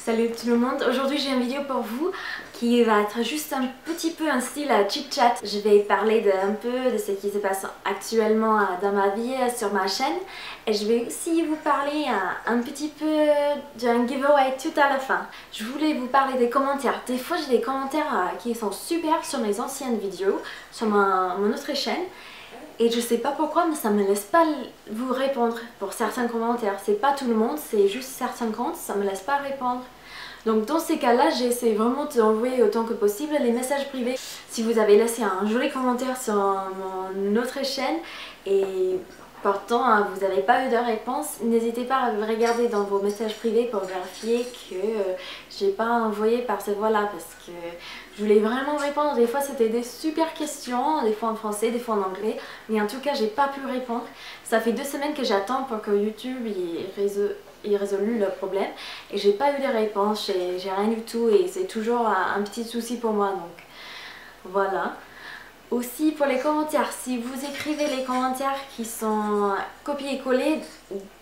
Salut tout le monde, aujourd'hui j'ai une vidéo pour vous qui va être juste un petit peu un style chit-chat. Je vais parler un peu de ce qui se passe actuellement dans ma vie sur ma chaîne et je vais aussi vous parler un petit peu d'un giveaway tout à la fin. Je voulais vous parler des commentaires. Des fois j'ai des commentaires qui sont super sur mes anciennes vidéos, sur mon autre chaîne. Et je sais pas pourquoi, mais ça me laisse pas vous répondre pour certains commentaires. C'est pas tout le monde, c'est juste certains comptes, ça me laisse pas répondre. Donc dans ces cas-là, j'essaie vraiment d'envoyer autant que possible les messages privés. Si vous avez laissé un joli commentaire sur mon autre chaîne et pourtant vous n'avez pas eu de réponse, n'hésitez pas à regarder dans vos messages privés pour vérifier que j'ai pas envoyé par cette voie-là, parce que je voulais vraiment répondre. Des fois c'était des super questions, des fois en français, des fois en anglais, mais en tout cas j'ai pas pu répondre. Ça fait 2 semaines que j'attends pour que YouTube il résolue le problème et j'ai pas eu de réponse, j'ai rien du tout et c'est toujours un petit souci pour moi, donc voilà. Aussi pour les commentaires, si vous écrivez les commentaires qui sont copiés-collés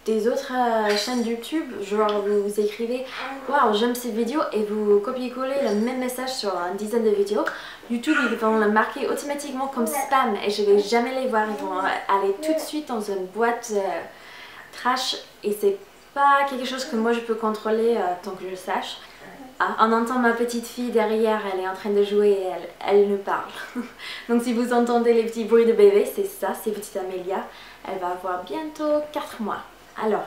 des autres chaînes YouTube, genre vous écrivez waouh j'aime cette vidéo et vous copiez-collez le même message sur une dizaine de vidéos, YouTube ils vont le marquer automatiquement comme spam et je vais jamais les voir, ils vont aller tout de suite dans une boîte trash et c'est pas quelque chose que moi je peux contrôler tant que je sache. Ah, on entend ma petite fille derrière, elle est en train de jouer et elle nous parle. Donc si vous entendez les petits bruits de bébé, c'est ça, c'est petite Amélia. Elle va avoir bientôt 4 mois. Alors,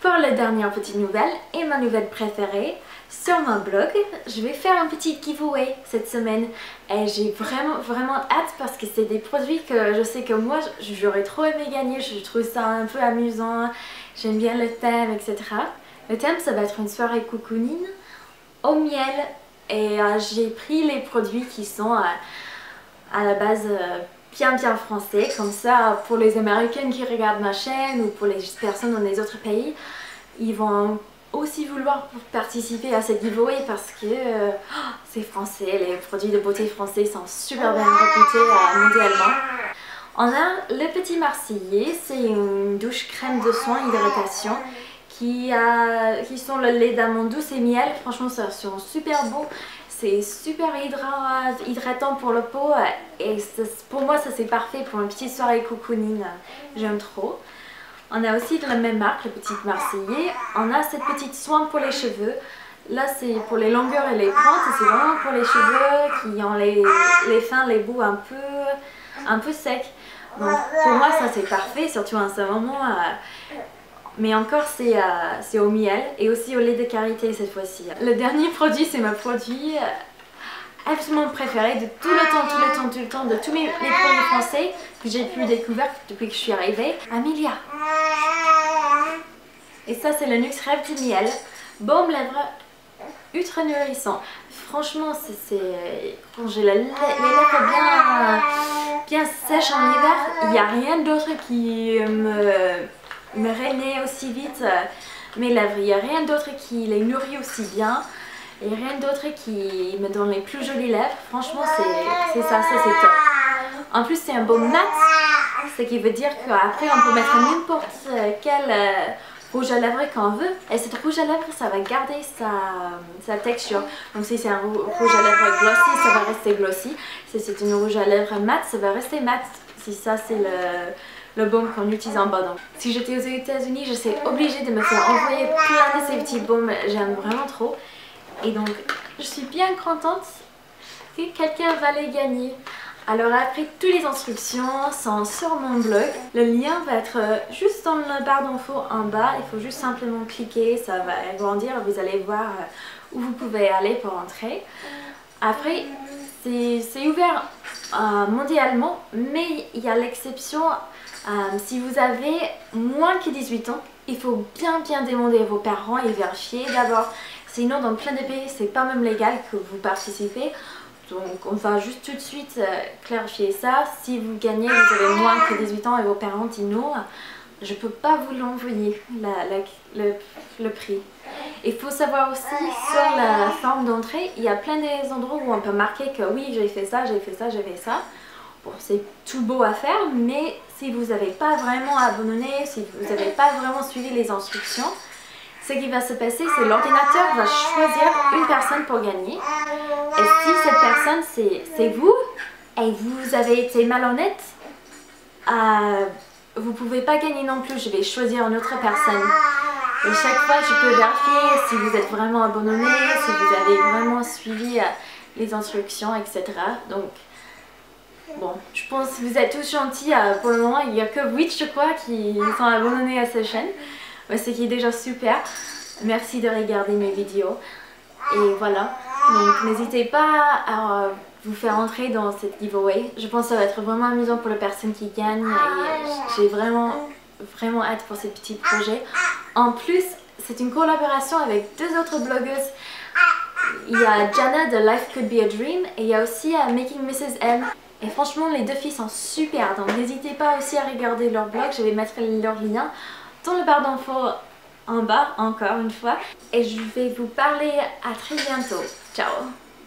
pour la dernière petite nouvelle et ma nouvelle préférée, sur mon blog, je vais faire un petit giveaway cette semaine. Et j'ai vraiment hâte parce que c'est des produits que je sais que moi j'aurais trop aimé gagner. Je trouve ça un peu amusant, j'aime bien le thème, etc. Le thème, ça va être une soirée cocooning au miel et j'ai pris les produits qui sont à la base bien français, comme ça pour les Américaines qui regardent ma chaîne ou pour les personnes dans les autres pays, ils vont aussi vouloir participer à cette giveaway parce que c'est français, les produits de beauté français sont super bien réputés mondialement. On a le petit Marseillais, c'est une douche crème de soin hydratation qui sont le lait d'amande douce et miel. Franchement ça sent super bon, c'est super hydratant pour la peau et pour moi ça c'est parfait pour une petite soirée cocooning, j'aime trop. On a aussi de la même marque, le petit Marseillais. On a cette petite soin pour les cheveux. Là c'est pour les longueurs et les pointes, c'est vraiment pour les cheveux qui ont les fins, les bouts un peu secs. Donc pour moi ça c'est parfait, surtout en ce moment. Mais encore c'est au miel et aussi au lait de karité cette fois-ci. Le dernier produit, c'est mon produit absolument préféré de tout le temps de tous les produits français que j'ai pu découvrir depuis que je suis arrivée. Amélia. Et ça c'est le Nuxe Rêve du miel. Baume lèvres ultra nourrissant. Franchement quand j'ai les lèvres bien sèches en hiver, il n'y a rien d'autre qui me régner aussi vite mes lèvres. Il n'y a rien d'autre qui les nourrit aussi bien et rien d'autre qui me donne les plus jolies lèvres. Franchement c'est ça c'est top. En plus c'est un baume mat, ce qui veut dire qu'après on peut mettre n'importe quel rouge à lèvres qu'on veut et cette rouge à lèvres ça va garder sa texture. Donc si c'est un rouge à lèvres glossy, ça va rester glossy. Si c'est une rouge à lèvres mat, ça va rester mat. Si ça c'est le baume qu'on utilise en bas. Donc, si j'étais aux États-Unis, je serais obligée de me faire envoyer plein de ces petits baumes. J'aime vraiment trop. Et donc, je suis bien contente que quelqu'un va les gagner. Alors après, toutes les instructions sont sur mon blog. Le lien va être juste dans la barre d'infos en bas. Il faut juste simplement cliquer, ça va agrandir. Vous allez voir où vous pouvez aller pour entrer. Après, c'est ouvert mondialement, mais il y a l'exception. Si vous avez moins que 18 ans, il faut bien demander à vos parents et vérifier d'abord. Sinon dans plein de pays c'est pas même légal que vous participez. Donc on va juste tout de suite clarifier ça. Si vous gagnez, vous avez moins que 18 ans et vos parents disent non, je peux pas vous l'envoyer le prix. Il faut savoir aussi sur la forme d'entrée, il y a plein d'endroits où on peut marquer que oui j'ai fait ça, j'ai fait ça, j'ai fait ça. Bon, c'est tout beau à faire, mais si vous n'avez pas vraiment abandonné, si vous n'avez pas vraiment suivi les instructions, ce qui va se passer, c'est l'ordinateur va choisir une personne pour gagner. Et si cette personne, c'est vous, et vous avez été malhonnête, vous pouvez pas gagner non plus. Je vais choisir une autre personne. Et chaque fois, je peux vérifier si vous êtes vraiment abandonné, si vous avez vraiment suivi les instructions, etc. Donc, bon, je pense que vous êtes tous gentils. Pour le moment, il n'y a que 8, je crois, qui sont abandonnés à cette chaîne. Ce qui est déjà super. Merci de regarder mes vidéos. Et voilà. Donc, n'hésitez pas à vous faire entrer dans cette giveaway. Je pense que ça va être vraiment amusant pour les personnes qui gagnent. Et j'ai vraiment hâte pour ces petits projets. En plus, c'est une collaboration avec 2 autres blogueuses. Il y a Jana de Life Could Be a Dream et il y a aussi Making Mrs. M. Et franchement, les 2 filles sont super. Donc n'hésitez pas aussi à regarder leur blog. Je vais mettre leur lien dans le barre d'infos en bas, encore une fois. Et je vais vous parler à très bientôt. Ciao!